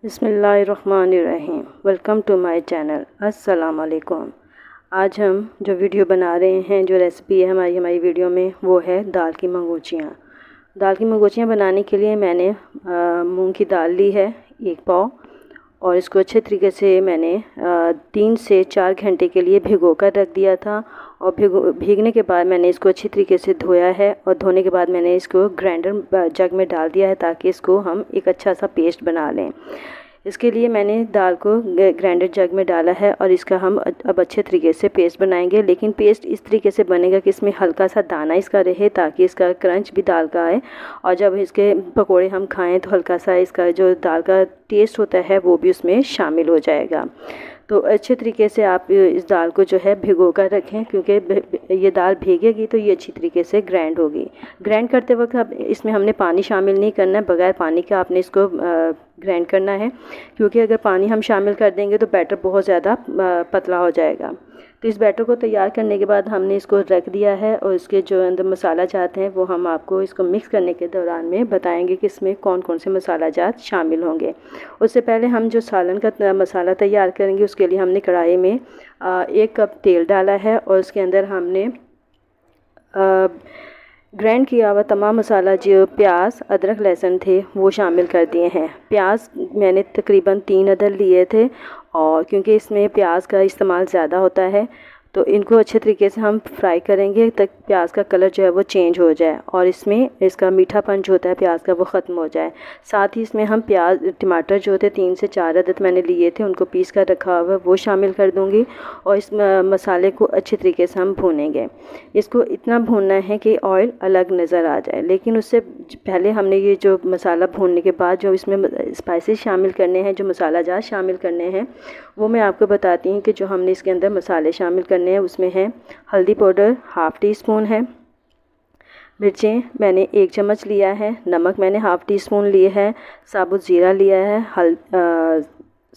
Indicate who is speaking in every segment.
Speaker 1: बिस्मिल्लाहिर्रहमानिर्रहीम। Welcome to my channel. अस्सलाम वालेकुम। आज हम जो वीडियो बना रहे हैं, जो रेसिपी है हमारी वीडियो में, वो है दाल की मंगोचियाँ। दाल की मंगोचियाँ बनाने के लिए मैंने मूंग की दाल ली है 1 पाव, और इसको अच्छे तरीके से मैंने 3 से 4 घंटे के लिए भिगो कर रख दिया था। और भीगने के बाद मैंने इसको अच्छी तरीके से धोया है, और धोने के बाद मैंने इसको ग्राइंडर जग में डाल दिया है ताकि इसको हम एक अच्छा सा पेस्ट बना लें। इसके लिए मैंने दाल को ग्राइंडर जग में डाला है, और इसका हम अब अच्छे तरीके से पेस्ट बनाएंगे। लेकिन पेस्ट इस तरीके से बनेगा कि इसमें हल्का सा दाना इसका रहे, ताकि इसका क्रंच भी दाल का आए, और जब इसके पकोड़े हम खाएं तो हल्का सा इसका जो दाल का टेस्ट होता है वो भी उसमें शामिल हो जाएगा। तो अच्छे तरीके से आप इस दाल को जो है भिगो कर रखें, क्योंकि ये दाल भीगेगी तो ये अच्छी तरीके से ग्राइंड होगी। ग्राइंड करते वक्त अब इसमें हमने पानी शामिल नहीं करना है, बगैर पानी के आपने इसको ग्राइंड करना है, क्योंकि अगर पानी हम शामिल कर देंगे तो बैटर बहुत ज़्यादा पतला हो जाएगा। तो इस बैटर को तैयार करने के बाद हमने इसको रख दिया है, और इसके जो अंदर मसाला जात हैं वो हम आपको इसको मिक्स करने के दौरान में बताएंगे कि इसमें कौन कौन से मसाला जात शामिल होंगे। उससे पहले हम जो सालन का मसाला तैयार करेंगे, उसके लिए हमने कढ़ाई में 1 कप तेल डाला है, और उसके अंदर हमने ग्राइंड किया हुआ तमाम मसाला, जो प्याज, अदरक, लहसुन थे, वो शामिल कर दिए हैं। प्याज मैंने तकरीबन 3 अदद लिए थे, और क्योंकि इसमें प्याज का इस्तेमाल ज़्यादा होता है तो इनको अच्छे तरीके से हम फ्राई करेंगे तक प्याज का कलर जो है वो चेंज हो जाए, और इसमें इसका मीठापन जो होता है प्याज का वो ख़त्म हो जाए। साथ ही इसमें हम टमाटर जो थे 3 से 4 अदद मैंने लिए थे, उनको पीस कर रखा हुआ वो शामिल कर दूँगी, और इस मसाले को अच्छे तरीके से हम भूनेंगे। इसको इतना भूनना है कि ऑयल अलग नज़र आ जाए। लेकिन उससे पहले हमने ये जो मसाला भूनने के बाद जो इसमें स्पाइसेस शामिल करने हैं, जो मसाला जात शामिल करने हैं, वो मैं आपको बताती हूँ कि जो हमने इसके अंदर मसाले शामिल करने हैं उसमें है हल्दी पाउडर ½ टीस्पून है, मिर्चें मैंने 1 चम्मच लिया है, नमक मैंने ½ टीस्पून लिए है, साबुत ज़ीरा लिया है,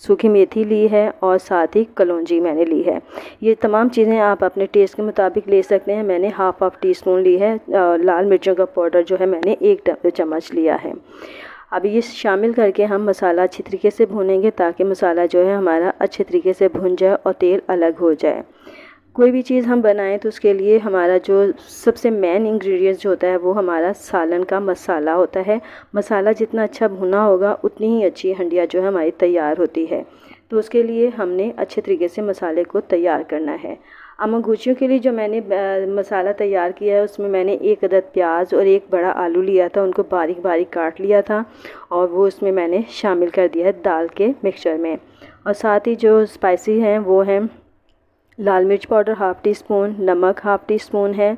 Speaker 1: सूखी मेथी ली है, और साथ ही कलौंजी मैंने ली है। ये तमाम चीज़ें आप अपने टेस्ट के मुताबिक ले सकते हैं। मैंने ½ टीस्पून ली है। लाल मिर्चों का पाउडर जो है मैंने 1 चम्मच लिया है। अब ये शामिल करके हम मसाला अच्छी तरीके से भूनेंगे, ताकि मसाला जो है हमारा अच्छे तरीके से भुन जाए और तेल अलग हो जाए। कोई भी चीज़ हम बनाएं तो उसके लिए हमारा जो सबसे मेन इंग्रेडिएंट्स जो होता है वो हमारा सालन का मसाला होता है। मसाला जितना अच्छा भुना होगा उतनी ही अच्छी हंडिया जो है हमारी तैयार होती है। तो उसके लिए हमने अच्छे तरीके से मसाले को तैयार करना है। अब मंगोचियों के लिए जो मैंने मसाला तैयार किया है, उसमें मैंने 1 अदद प्याज और 1 बड़ा आलू लिया था, उनको बारीक बारीक काट लिया था, और वो उसमें मैंने शामिल कर दिया है दाल के मिक्सचर में। और साथ ही जो स्पाइसी हैं वो हैं लाल मिर्च पाउडर ½ टीस्पून, नमक ½ टीस्पून है,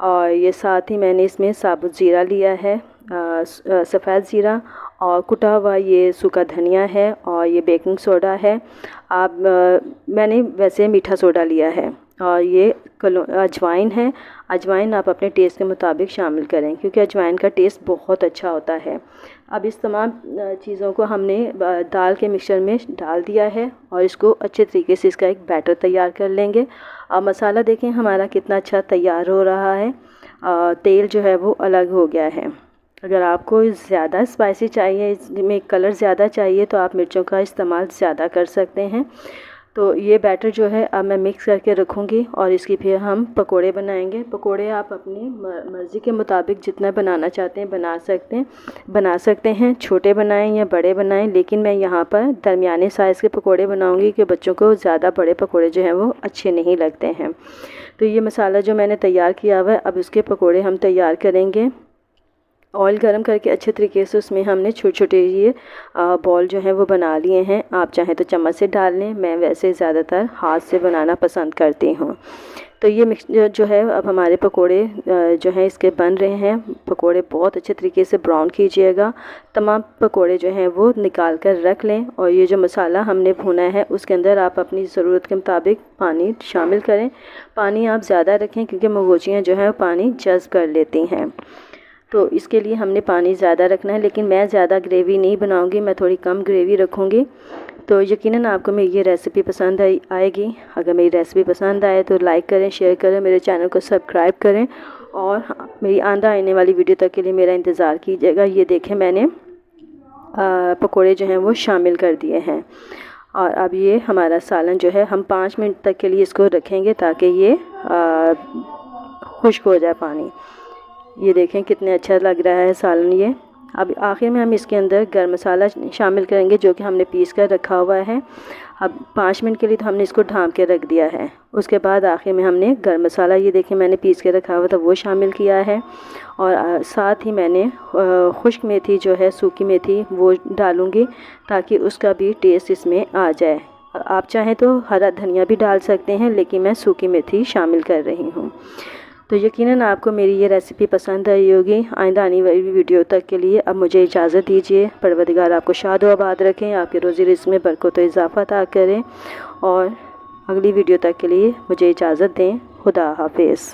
Speaker 1: और ये साथ ही मैंने इसमें साबुत ज़ीरा लिया है, सफ़ेद ज़ीरा, और कुटा हुआ ये सूखा धनिया है, और ये बेकिंग सोडा है। आप मैंने वैसे मीठा सोडा लिया है, और ये अजवाइन है। अजवाइन आप अपने टेस्ट के मुताबिक शामिल करें, क्योंकि अजवाइन का टेस्ट बहुत अच्छा होता है। अब इस तमाम चीज़ों को हमने दाल के मिक्सचर में डाल दिया है, और इसको अच्छे तरीके से इसका एक बैटर तैयार कर लेंगे। अब मसाला देखें हमारा कितना अच्छा तैयार हो रहा है, तेल जो है वो अलग हो गया है। अगर आपको ज़्यादा स्पाइसी चाहिए, इसमें कलर ज़्यादा चाहिए, तो आप मिर्चों का इस्तेमाल ज़्यादा कर सकते हैं। तो ये बैटर जो है अब मैं मिक्स करके रखूँगी, और इसकी फिर हम पकोड़े बनाएंगे। पकोड़े आप अपनी मर्ज़ी के मुताबिक जितना बनाना चाहते हैं बना सकते हैं। छोटे बनाएं या बड़े बनाएं, लेकिन मैं यहाँ पर दरमियाने साइज़ के पकोड़े बनाऊँगी, कि बच्चों को ज़्यादा बड़े पकोड़े जो हैं वो अच्छे नहीं लगते हैं। तो ये मसाला जो मैंने तैयार किया हुआ है, अब इसके पकोड़े हम तैयार करेंगे। ऑयल गरम करके अच्छे तरीके से उसमें हमने छोटे छोटे ये बॉल जो हैं वो बना लिए हैं। आप चाहें तो चम्मच से डाल लें, मैं वैसे ज़्यादातर हाथ से बनाना पसंद करती हूँ। तो ये मिक्स जो है अब हमारे पकोड़े जो हैं इसके बन रहे हैं। पकोड़े बहुत अच्छे तरीके से ब्राउन कीजिएगा। तमाम पकोड़े जो हैं वो निकाल कर रख लें, और ये जो मसाला हमने भुना है उसके अंदर आप अपनी ज़रूरत के मुताबिक पानी शामिल करें। पानी आप ज़्यादा रखें, क्योंकि मंगोचियाँ जो हैं पानी जज़्ब कर लेती हैं, तो इसके लिए हमने पानी ज़्यादा रखना है। लेकिन मैं ज़्यादा ग्रेवी नहीं बनाऊंगी, मैं थोड़ी कम ग्रेवी रखूंगी। तो यकीनन आपको मेरी ये रेसिपी पसंद आएगी। अगर मेरी रेसिपी पसंद आए तो लाइक करें, शेयर करें, मेरे चैनल को सब्सक्राइब करें, और मेरी आने वाली वीडियो तक के लिए मेरा इंतज़ार कीजिएगा। ये देखें मैंने पकोड़े जो हैं वो शामिल कर दिए हैं। और अब ये हमारा सालन जो है हम 5 मिनट तक के लिए इसको रखेंगे ताकि ये खुश्क हो जाए पानी। ये देखें कितने अच्छा लग रहा है सालन ये। अब आखिर में हम इसके अंदर गरम मसाला शामिल करेंगे जो कि हमने पीस कर रखा हुआ है। अब 5 मिनट के लिए तो हमने इसको ढाँप के रख दिया है। उसके बाद आखिर में हमने गरम मसाला, ये देखें मैंने पीस के रखा हुआ था, वो शामिल किया है। और साथ ही मैंने खुश्क मेथी जो है, सूखी मेथी, वो डालूँगी ताकि उसका भी टेस्ट इसमें आ जाए। आप चाहें तो हरा धनिया भी डाल सकते हैं, लेकिन मैं सूखी मेथी शामिल कर रही हूँ। तो यकीनन आपको मेरी ये रेसिपी पसंद आई होगी। आइंदा आने वाली वीडियो तक के लिए अब मुझे इजाज़त दीजिए। परवरदिगार आपको शाद व आबाद रखें, आपके रोज़ी रिज़्क़ में बरकत व इजाफ़ा अता करें। और अगली वीडियो तक के लिए मुझे इजाज़त दें। खुदा हाफिज़।